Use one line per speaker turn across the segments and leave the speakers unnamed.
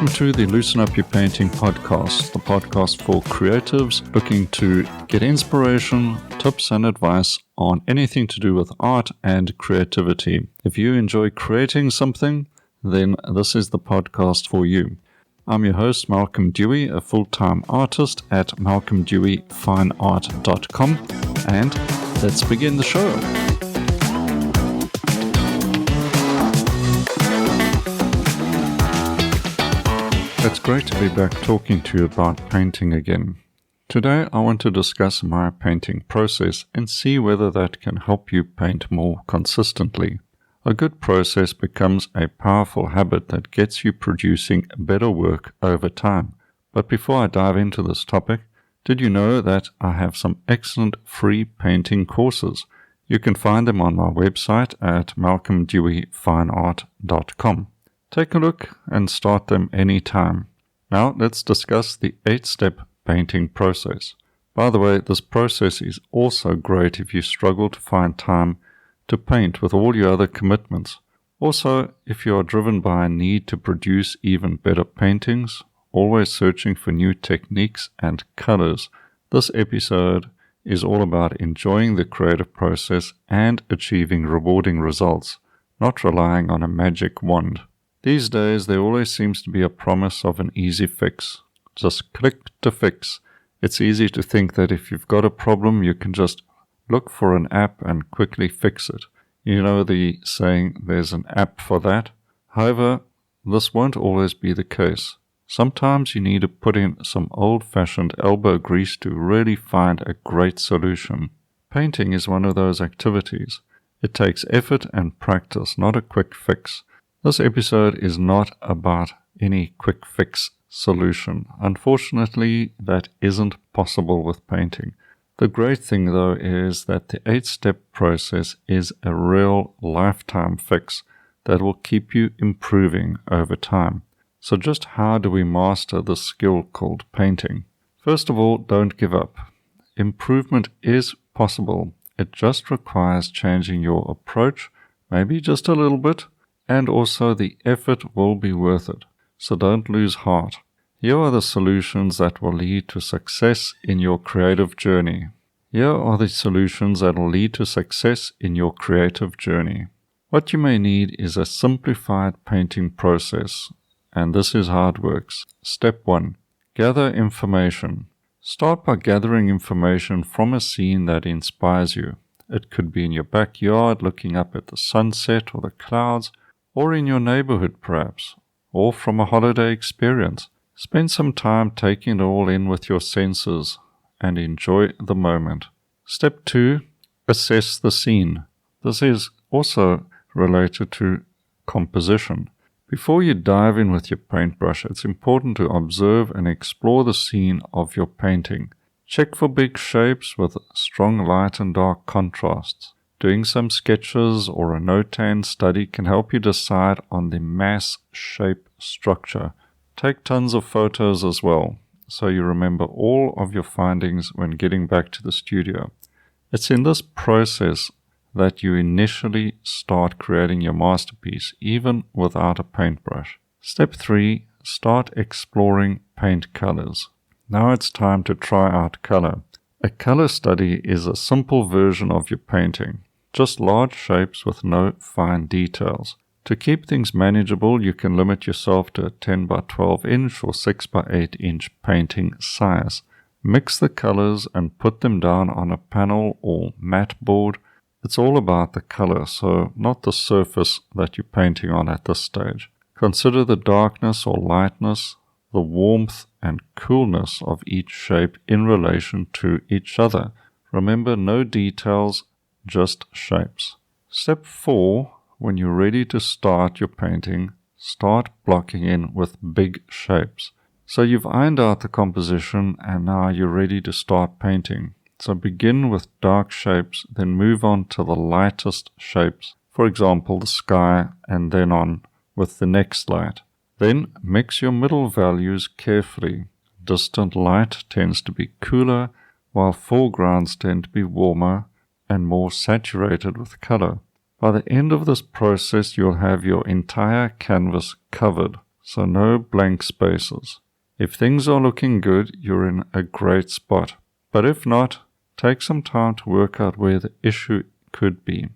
Welcome to the Loosen Up Your Painting podcast, the podcast for creatives looking to get inspiration, tips and advice on anything to do with art and creativity. If you enjoy creating something, then this is the podcast for you. I'm your host, Malcolm Dewey, a full-time artist at malcolmdeweyfineart.com, and let's begin the show. It's great to be back talking to you about painting again. Today I want to discuss my painting process and see whether that can help you paint more consistently. A good process becomes a powerful habit that gets you producing better work over time. But before I dive into this topic, did you know that I have some excellent free painting courses? You can find them on my website at malcolmdeweyfineart.com. Take a look and start them anytime. Now let's discuss the 8-step painting process. By the way, this process is also great if you struggle to find time to paint with all your other commitments. Also, if you are driven by a need to produce even better paintings, always searching for new techniques and colors, this episode is all about enjoying the creative process and achieving rewarding results, not relying on a magic wand. These days, there always seems to be a promise of an easy fix. Just click to fix. It's easy to think that if you've got a problem, you can just look for an app and quickly fix it. You know the saying, there's an app for that. However, this won't always be the case. Sometimes you need to put in some old-fashioned elbow grease to really find a great solution. Painting is one of those activities. It takes effort and practice, not a quick fix. This episode is not about any quick fix solution. Unfortunately, that isn't possible with painting. The great thing, though, is that the 8-step process is a real lifetime fix that will keep you improving over time. So just how do we master this skill called painting? First of all, don't give up. Improvement is possible. It just requires changing your approach, maybe just a little bit, and also the effort will be worth it. So don't lose heart. Here are the solutions that will lead to success in your creative journey. What you may need is a simplified painting process, and this is how it works. Step 1. Gather information. Start by gathering information from a scene that inspires you. It could be in your backyard looking up at the sunset or the clouds, or in your neighborhood perhaps, or from a holiday experience. Spend some time taking it all in with your senses and enjoy the moment. Step 2. Assess the scene. This is also related to composition. Before you dive in with your paintbrush, it's important to observe and explore the scene of your painting. Check for big shapes with strong light and dark contrasts. Doing some sketches or a no-tan study can help you decide on the mass shape structure. Take tons of photos as well, so you remember all of your findings when getting back to the studio. It's in this process that you initially start creating your masterpiece, even without a paintbrush. Step 3. Start exploring paint colors. Now it's time to try out color. A color study is a simple version of your painting. Just large shapes with no fine details. To keep things manageable, you can limit yourself to a 10 by 12 inch or 6 by 8 inch painting size. Mix the colors and put them down on a panel or mat board. It's all about the color, so not the surface that you're painting on at this stage. Consider the darkness or lightness, the warmth and coolness of each shape in relation to each other. Remember, no details, just shapes. Step 4, when you're ready to start your painting, start blocking in with big shapes. So you've ironed out the composition and now you're ready to start painting. So begin with dark shapes, then move on to the lightest shapes. For example, the sky, and then on with the next light. Then mix your middle values carefully. Distant light tends to be cooler, while foregrounds tend to be warmer and more saturated with color. By the end of this process, you'll have your entire canvas covered. so no blank spaces. If things are looking good, you're in a great spot. But if not, take some time to work out where the issue could be.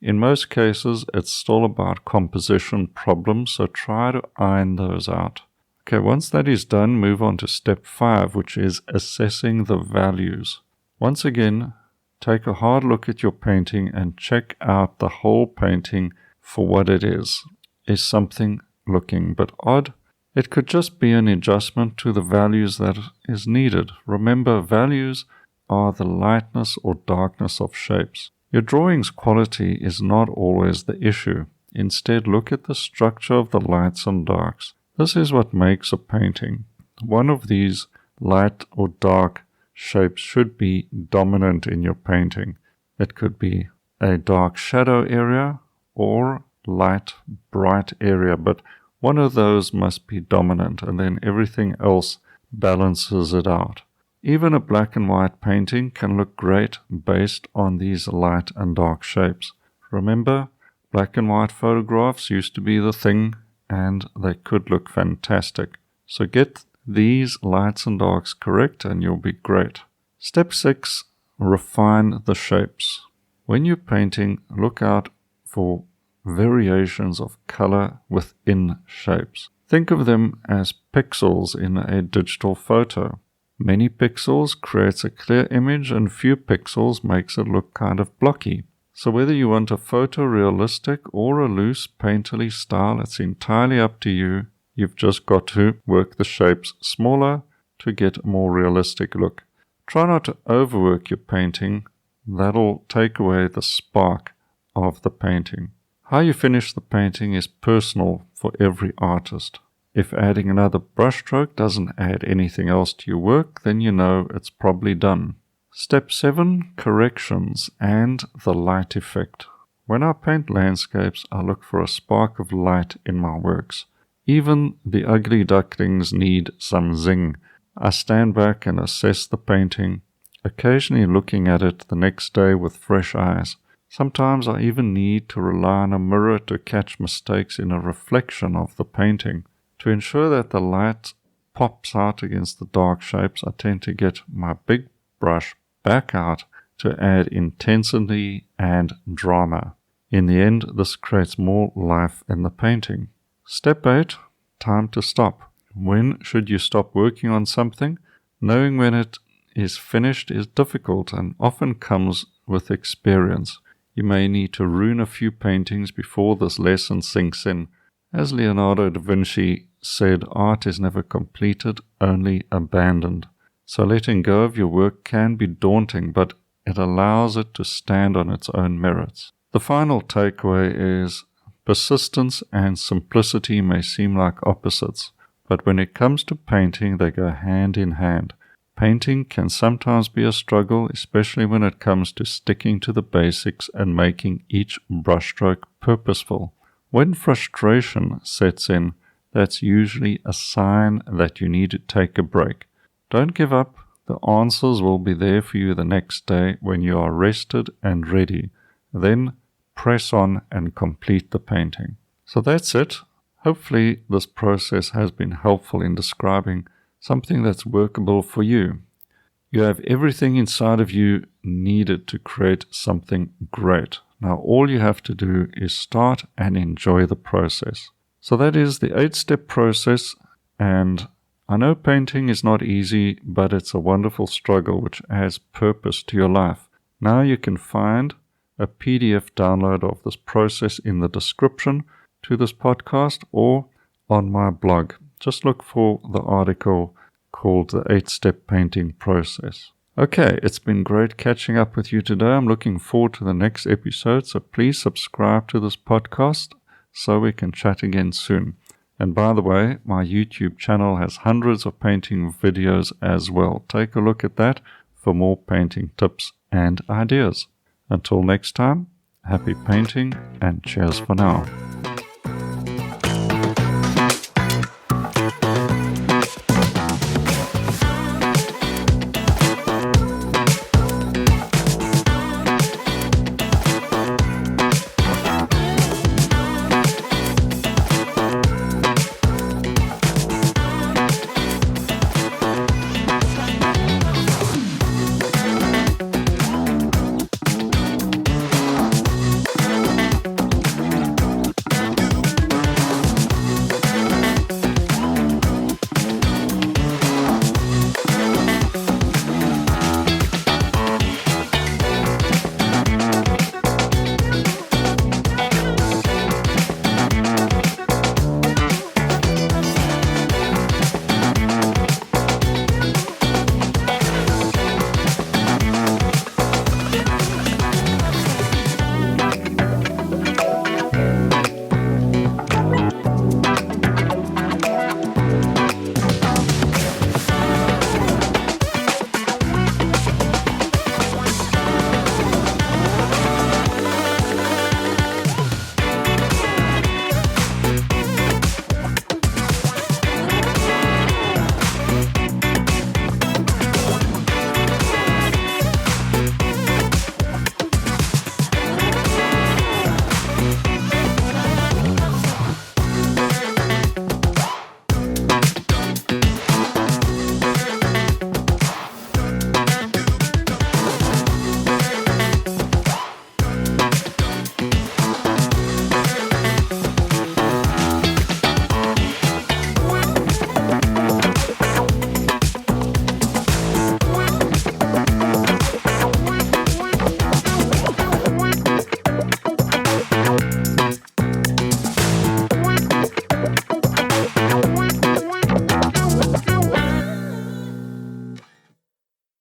In most cases, it's still about composition problems, so try to iron those out. Okay, once that is done, move on to step 5, which is assessing the values. Once again, take a hard look at your painting and check out the whole painting for what it is. Is something looking a bit odd? It could just be an adjustment to the values that is needed. Remember, values are the lightness or darkness of shapes. Your drawing's quality is not always the issue. Instead, look at the structure of the lights and darks. This is what makes a painting. One of these light or dark shapes should be dominant in your painting. It could be a dark shadow area or light, bright area, but one of those must be dominant, and then everything else balances it out. Even a black and white painting can look great based on these light and dark shapes. Remember, black and white photographs used to be the thing, and they could look fantastic. So get these lights and darks correct and you'll be great. Step 6, refine the shapes. When you're painting, look out for variations of color within shapes. Think of them as pixels in a digital photo. Many pixels creates a clear image and few pixels makes it look kind of blocky. So whether you want a photorealistic or a loose painterly style, it's entirely up to you. You've just got to work the shapes smaller to get a more realistic look. Try not to overwork your painting. That'll take away the spark of the painting. How you finish the painting is personal for every artist. If adding another brushstroke doesn't add anything else to your work, then you know it's probably done. Step 7, corrections and the light effect. When I paint landscapes, I look for a spark of light in my works. Even the ugly ducklings need some zing. I stand back and assess the painting, occasionally looking at it the next day with fresh eyes. Sometimes I even need to rely on a mirror to catch mistakes in a reflection of the painting. To ensure that the light pops out against the dark shapes, I tend to get my big brush back out to add intensity and drama. In the end, this creates more life in the painting. Step 8, time to stop. When should you stop working on something? Knowing when it is finished is difficult and often comes with experience. You may need to ruin a few paintings before this lesson sinks in. As Leonardo da Vinci said, art is never completed, only abandoned. So letting go of your work can be daunting, but it allows it to stand on its own merits. The final takeaway is persistence and simplicity may seem like opposites, but when it comes to painting, they go hand in hand. Painting can sometimes be a struggle, especially when it comes to sticking to the basics and making each brushstroke purposeful. When frustration sets in, that's usually a sign that you need to take a break. Don't give up. The answers will be there for you the next day when you are rested and ready. Then press on and complete the painting. So that's it. Hopefully this process has been helpful in describing something that's workable for you. You have everything inside of you needed to create something great. Now all you have to do is start and enjoy the process. So that is the 8-step process, and I know painting is not easy, but it's a wonderful struggle which adds purpose to your life. Now you can find a PDF download of this process in the description to this podcast or on my blog. Just look for the article called The 8-Step Painting Process. Okay, it's been great catching up with you today. I'm looking forward to the next episode, so please subscribe to this podcast so we can chat again soon. And by the way, my YouTube channel has hundreds of painting videos as well. Take a look at that for more painting tips and ideas. Until next time, happy painting and cheers for now.